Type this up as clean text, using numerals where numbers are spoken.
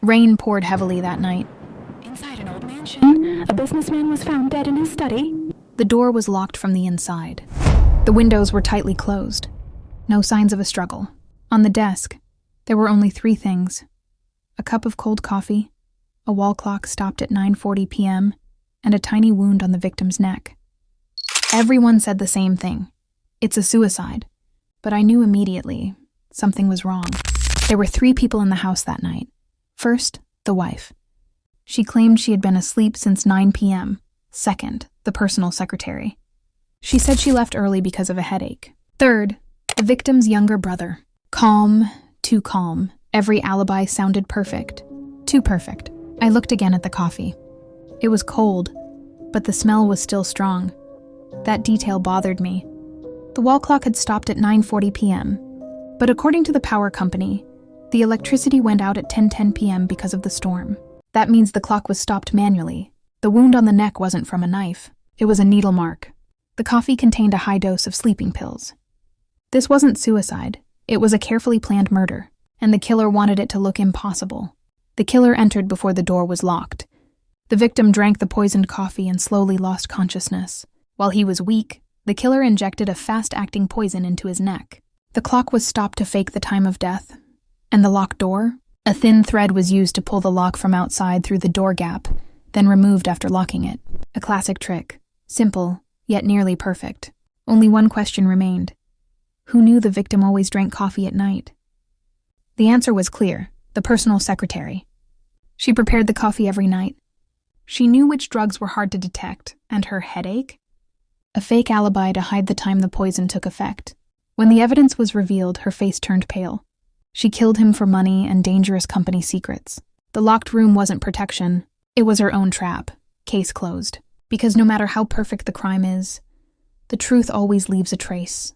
Rain poured heavily that night. Inside an old mansion, a businessman was found dead in his study. The door was locked from the inside. The windows were tightly closed. No signs of a struggle. On the desk, there were only 3 things: a cup of cold coffee, a wall clock stopped at 9:40 p.m., and a tiny wound on the victim's neck. Everyone said the same thing. It's a suicide. But I knew immediately something was wrong. There were 3 people in the house that night. First, the wife. She claimed she had been asleep since 9 p.m. Second, the personal secretary. She said she left early because of a headache. Third, the victim's younger brother. Calm, too calm. Every alibi sounded perfect. Too perfect. I looked again at the coffee. It was cold, but the smell was still strong. That detail bothered me. The wall clock had stopped at 9:40 p.m., but according to the power company, the electricity went out at 10:10 p.m. because of the storm. That means the clock was stopped manually. The wound on the neck wasn't from a knife. It was a needle mark. The coffee contained a high dose of sleeping pills. This wasn't suicide. It was a carefully planned murder, and the killer wanted it to look impossible. The killer entered before the door was locked. The victim drank the poisoned coffee and slowly lost consciousness. While he was weak, the killer injected a fast-acting poison into his neck. The clock was stopped to fake the time of death. And the locked door? A thin thread was used to pull the lock from outside through the door gap, then removed after locking it. A classic trick. Simple, yet nearly perfect. Only one question remained. Who knew the victim always drank coffee at night? The answer was clear: the personal secretary. She prepared the coffee every night. She knew which drugs were hard to detect, and her headache? A fake alibi to hide the time the poison took effect. When the evidence was revealed, her face turned pale. She killed him for money and dangerous company secrets. The locked room wasn't protection. It was her own trap. Case closed. Because no matter how perfect the crime is, the truth always leaves a trace.